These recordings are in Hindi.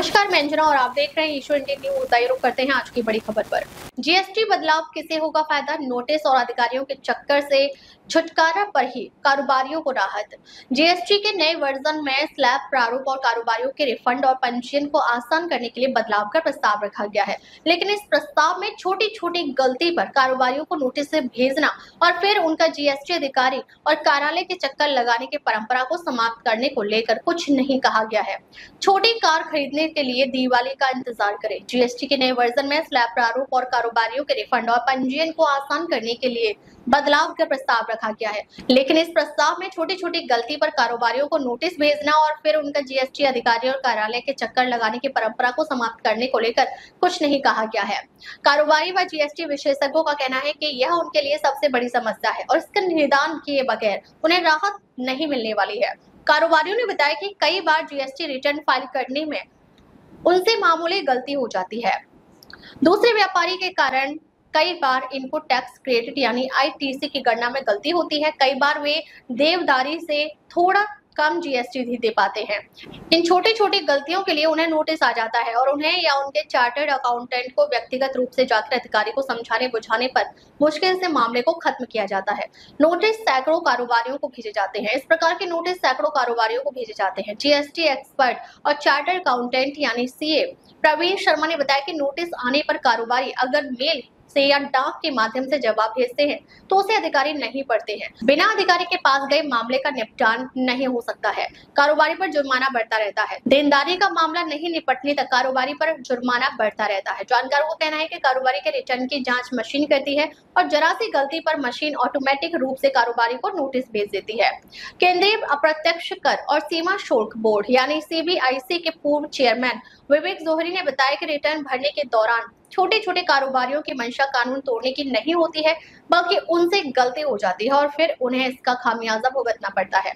नमस्कार, मैं अंजना और आप देख रहे हैं ईश्वर इंडिया न्यूज। आइए रुक करते हैं आज की बड़ी खबर पर। जीएसटी बदलाव किसे होगा फायदा? नोटिस और अधिकारियों के चक्कर से छुटकारा पर ही कारोबारियों को राहत। जीएसटी के नए वर्जन में स्लैब प्रारूप और कारोबारियों के रिफंड और पंजीयन को आसान करने के लिए बदलाव का प्रस्ताव रखा गया है, लेकिन इस प्रस्ताव में छोटी छोटी गलती पर कारोबारियों को नोटिस से भेजना और फिर उनका जीएसटी अधिकारी और कार्यालय के चक्कर लगाने की परंपरा को समाप्त करने को लेकर कुछ नहीं कहा गया है। छोटी कार खरीदने के लिए दिवाली का इंतजार करें। जीएसटी के नए वर्जन में स्लैब प्रारूप और कारोबारियों के रिफंड और पंजीयन को आसान करने के लिए बदलाव का प्रस्ताव रखा गया है, लेकिन इस प्रस्ताव में छोटी छोटी गलती पर कारोबारियों को नोटिस भेजना और फिर उनका जीएसटी अधिकारी और कार्यालय के चक्कर लगाने की परंपरा को समाप्त करने को लेकर कुछ नहीं कहा गया है। कारोबारी व जीएसटी विशेषज्ञों का कहना है कि यह उनके लिए सबसे बड़ी समस्या है और इसका निदान किए बगैर उन्हें राहत नहीं मिलने वाली है। कारोबारियों ने बताया कि कई बार जीएसटी रिटर्न फाइल करने में उनसे मामूली गलती हो जाती है। दूसरे व्यापारी के कारण कई बार इनपुट टैक्स क्रेडिट यानी आईटीसी की गणना में गलती होती है। कई बार वे देवदारी से थोड़ा कम जीएसटी भी दे पाते हैं। इन छोटी छोटी गलतियों के लिए उन्हें नोटिस आ जाता है और उन्हें या उनके चार्टर्ड अकाउंटेंट को व्यक्तिगत रूप से जाकर अधिकारी को समझाने बुझाने पर मुश्किल से मामले को खत्म किया जाता है। नोटिस सैकड़ों कारोबारियों को भेजे जाते हैं। इस प्रकार के नोटिस सैकड़ों कारोबारियों को भेजे जाते हैं। जीएसटी एक्सपर्ट और चार्टर्ड अकाउंटेंट यानी सीए प्रवीण शर्मा ने बताया कि नोटिस आने पर कारोबारी अगर मेल से या डाक के माध्यम से जवाब भेजते हैं तो उसे अधिकारी नहीं पढ़ते हैं। बिना अधिकारी के पास गए मामले का निपटान नहीं हो सकता है। कारोबारी पर जुर्माना बढ़ता रहता है। देनदारी का मामला नहीं निपटने तक कारोबारी पर जुर्माना बढ़ता रहता है। जानकारों का कहना है कि कारोबारी के रिटर्न की जांच मशीन करती है और जरा सी गलती पर मशीन ऑटोमेटिक रूप से कारोबारी को नोटिस भेज देती है। केंद्रीय अप्रत्यक्ष कर और सीमा शुल्क बोर्ड यानी सीबीआईसी के पूर्व चेयरमैन विवेक जोहरी ने बताया कि रिटर्न भरने के दौरान छोटे छोटे कारोबारियों की मंशा कानून तोड़ने की नहीं होती है, बल्कि उनसे गलती हो जाती है और फिर उन्हें इसका खामियाजा भुगतना पड़ता है।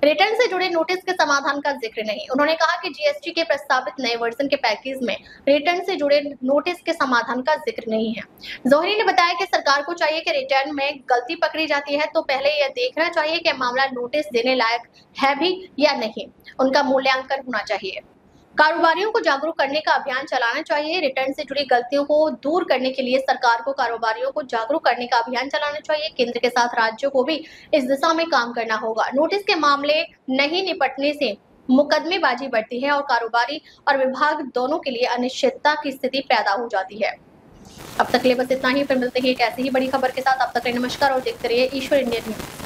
रिटर्न से जुड़े नोटिस के समाधान का जिक्र नहीं। उन्होंने कहा कि जीएसटी के प्रस्तावित नए वर्जन के पैकेज में रिटर्न से जुड़े नोटिस के समाधान का जिक्र नहीं है। जोहरी ने बताया कि सरकार को चाहिए कि रिटर्न में गलती पकड़ी जाती है तो पहले यह देखना चाहिए कि मामला नोटिस देने लायक है भी या नहीं। उनका मूल्यांकन होना चाहिए। कारोबारियों को जागरूक करने का अभियान चलाना चाहिए। रिटर्न से जुड़ी गलतियों को दूर करने के लिए सरकार को कारोबारियों को जागरूक करने का अभियान चलाना चाहिए। केंद्र के साथ राज्यों को भी इस दिशा में काम करना होगा। नोटिस के मामले नहीं निपटने से मुकदमेबाजी बढ़ती है और कारोबारी और विभाग दोनों के लिए अनिश्चितता की स्थिति पैदा हो जाती है। अब तक के लिए बस इतना ही। फिर मिलते हैं एक ऐसी ही बड़ी खबर के साथ। अब तक के लिए नमस्कार और देखते रहिए ईश्वर इंडिया न्यूज।